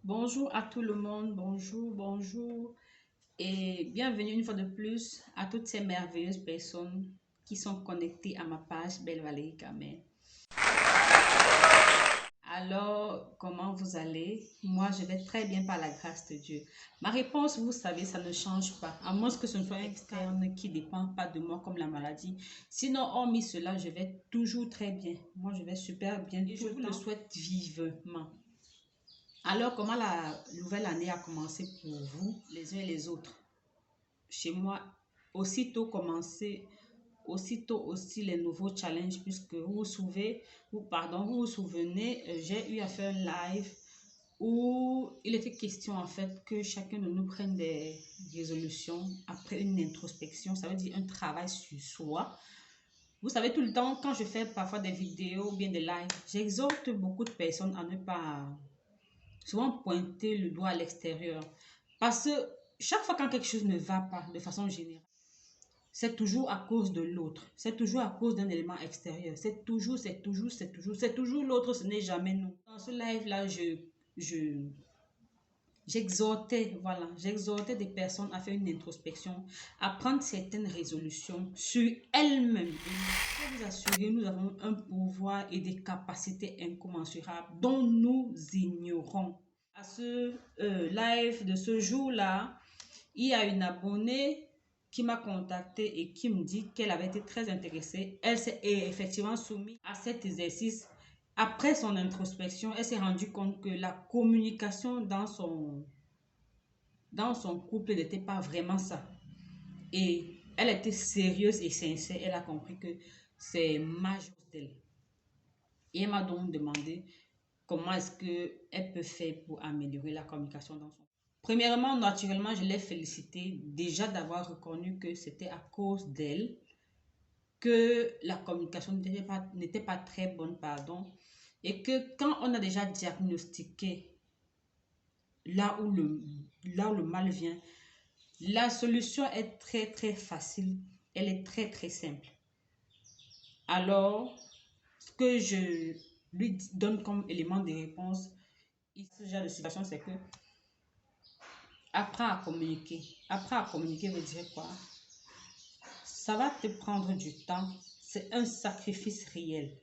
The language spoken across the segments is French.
Bonjour à tout le monde, bonjour et bienvenue une fois de plus à toutes ces merveilleuses personnes qui sont connectées à ma page Belle Valérie Kamel. Alors, comment vous allez? Moi, je vais très bien par la grâce de Dieu. Ma réponse, vous savez, ça ne change pas, à moins que ce ne soit externe qui ne dépend pas de moi comme la maladie. Sinon, hormis cela, je vais toujours très bien. Moi, je vais super bien et je vous le souhaite vivement. Alors, comment la nouvelle année a commencé pour vous, les uns et les autres? Chez moi, aussitôt aussi les nouveaux challenges, puisque vous vous souvenez, j'ai eu à faire un live où il était question en fait que chacun de nous prenne des résolutions après une introspection, ça veut dire un travail sur soi. Vous savez, tout le temps, quand je fais parfois des vidéos ou bien des lives, j'exhorte beaucoup de personnes à ne pas souvent pointer le doigt à l'extérieur. Parce que chaque fois quand quelque chose ne va pas de façon générale, c'est toujours à cause de l'autre. C'est toujours à cause d'un élément extérieur. C'est toujours l'autre, ce n'est jamais nous. Dans ce live-là, je, j'exhortais des personnes à faire une introspection, à prendre certaines résolutions sur elles-mêmes. Je peux vous assurer, nous avons un pouvoir et des capacités incommensurables dont nous ignorons. À ce live de ce jour-là, il y a une abonnée qui m'a contacté et qui me dit qu'elle avait été très intéressée. Elle s'est effectivement soumise à cet exercice. Après son introspection, elle s'est rendue compte que la communication dans son couple n'était pas vraiment ça. Et elle était sérieuse et sincère. Elle a compris que c'est ma chose d'elle. Et elle m'a donc demandé comment est-ce qu'elle peut faire pour améliorer la communication dans son couple. Premièrement, naturellement, je l'ai félicitée déjà d'avoir reconnu que c'était à cause d'elle que la communication n'était pas très bonne, pardon, et que quand on a déjà diagnostiqué là où le mal vient, la solution est très très facile, elle est très très simple. Alors, ce que je lui donne comme élément de réponse, ce genre de situation, c'est que apprends à communiquer. Apprends à communiquer veut dire quoi? Ça va te prendre du temps. C'est un sacrifice réel.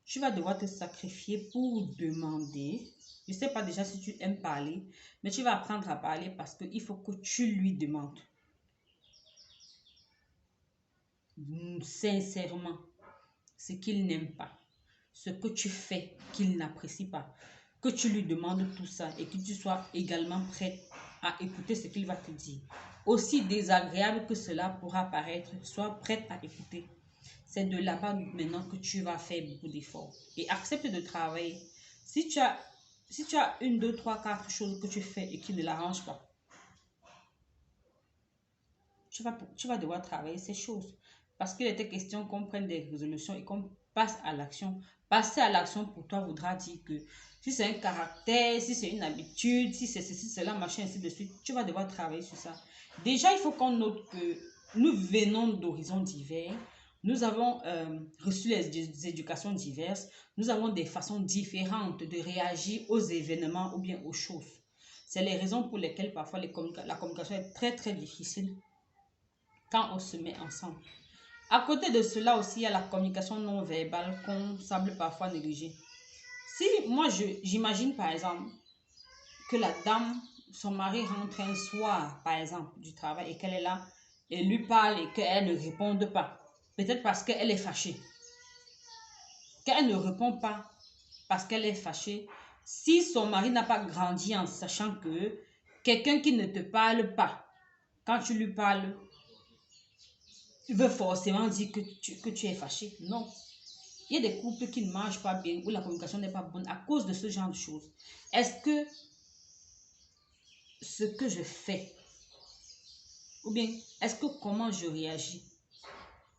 Tu vas devoir te sacrifier pour demander. Je ne sais pas déjà si tu aimes parler, mais tu vas apprendre à parler parce qu'il faut que tu lui demandes. Sincèrement, ce qu'il n'aime pas, ce que tu fais qu'il n'apprécie pas, que tu lui demandes tout ça et que tu sois également prête à écouter ce qu'il va te dire. Aussi désagréable que cela pourra paraître, sois prête à écouter. C'est de là-bas maintenant que tu vas faire beaucoup d'efforts. Et accepte de travailler. Si tu as, si tu as une, deux, trois, quatre choses que tu fais et qui ne l'arrangent pas, tu vas devoir travailler ces choses. Parce qu'il était question qu'on prenne des résolutions et qu'on passe à l'action. Passer à l'action pour toi voudra dire que si c'est un caractère, si c'est une habitude, si c'est ceci, cela, machin, ainsi de suite, tu vas devoir travailler sur ça. Déjà, il faut qu'on note que nous venons d'horizons divers. Nous avons reçu des éducations diverses. Nous avons des façons différentes de réagir aux événements ou bien aux choses. C'est les raisons pour lesquelles parfois la communication est très très difficile quand on se met ensemble. À côté de cela aussi, il y a la communication non verbale qu'on semble parfois négliger. Si moi, j'imagine par exemple que la dame, son mari rentre un soir, par exemple, du travail et qu'elle est là, et lui parle et qu'elle ne réponde pas. Peut-être parce qu'elle est fâchée. Qu'elle ne répond pas parce qu'elle est fâchée. Si son mari n'a pas grandi en sachant que quelqu'un qui ne te parle pas, quand tu lui parles, tu veux forcément dire que tu es fâché. Non. Il y a des couples qui ne marchent pas bien, où la communication n'est pas bonne à cause de ce genre de choses. Est-ce que ce que je fais, ou bien est-ce que comment je réagis,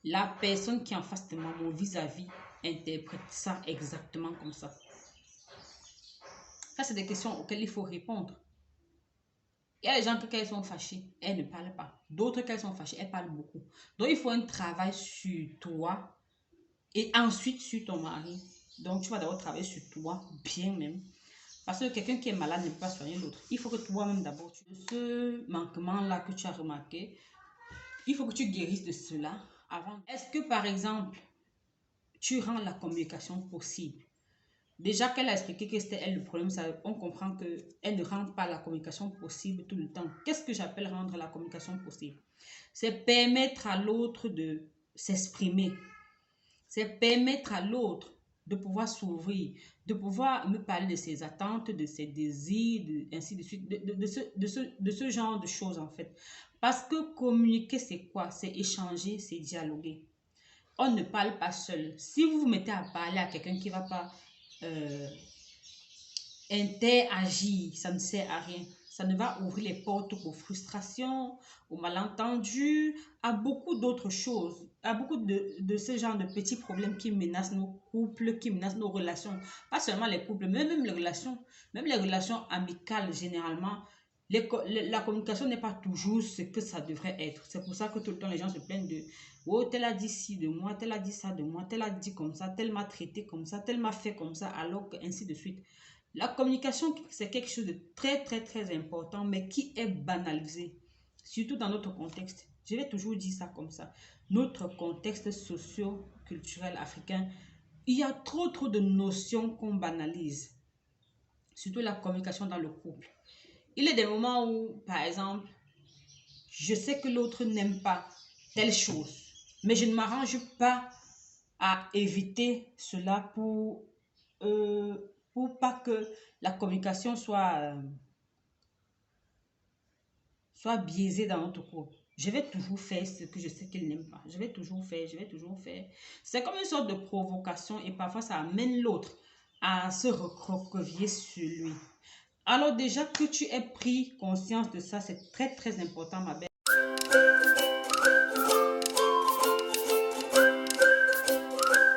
la personne qui est en face de moi, mon vis-à-vis, interprète ça exactement comme ça? Ça, c'est des questions auxquelles il faut répondre. Il y a des gens que quand elles sont fâchées, elles ne parlent pas. D'autres, quand elles sont fâchées, elles parlent beaucoup. Donc, il faut un travail sur toi et ensuite sur ton mari. Donc, tu vas d'abord travailler sur toi, bien même, Parce que quelqu'un qui est malade ne peut pas soigner l'autre. Il faut que toi-même d'abord, ce manquement-là que tu as remarqué, il faut que tu guérisses de cela avant. Est-ce que par exemple, tu rends la communication possible? Déjà qu'elle a expliqué que c'était elle le problème, ça, on comprend qu'elle ne rend pas la communication possible tout le temps. Qu'est-ce que j'appelle rendre la communication possible? C'est permettre à l'autre de s'exprimer. C'est permettre à l'autre de pouvoir s'ouvrir, de pouvoir me parler de ses attentes, de ses désirs, ainsi de suite, de ce genre de choses en fait. Parce que communiquer, c'est quoi? C'est échanger, c'est dialoguer. On ne parle pas seul. Si vous vous mettez à parler à quelqu'un qui ne va pas euh, interagir, ça ne sert à rien. Ça ne va ouvrir les portes aux frustrations, aux malentendus, à beaucoup d'autres choses, à beaucoup de ce genre de petits problèmes qui menacent nos couples, qui menacent nos relations. Pas seulement les couples, mais même les relations amicales généralement. La communication n'est pas toujours ce que ça devrait être. C'est pour ça que tout le temps les gens se plaignent de oh, tel a dit ci de moi, tel a dit ça de moi, tel a dit comme ça, tel m'a traité comme ça, tel m'a fait comme ça, alors que ainsi de suite. La communication, c'est quelque chose de très, très, très important, mais qui est banalisé, surtout dans notre contexte. Je vais toujours dire ça comme ça. Notre contexte socio-culturel africain, il y a trop, trop de notions qu'on banalise, surtout la communication dans le couple. Il y a des moments où, par exemple, je sais que l'autre n'aime pas telle chose, mais je ne m'arrange pas à éviter cela pour pas que la communication soit biaisée dans notre couple. Je vais toujours faire ce que je sais qu'il n'aime pas. Je vais toujours faire, je vais toujours faire. C'est comme une sorte de provocation et parfois ça amène l'autre à se recroqueviller sur lui. Alors déjà que tu aies pris conscience de ça, c'est très très important, ma belle.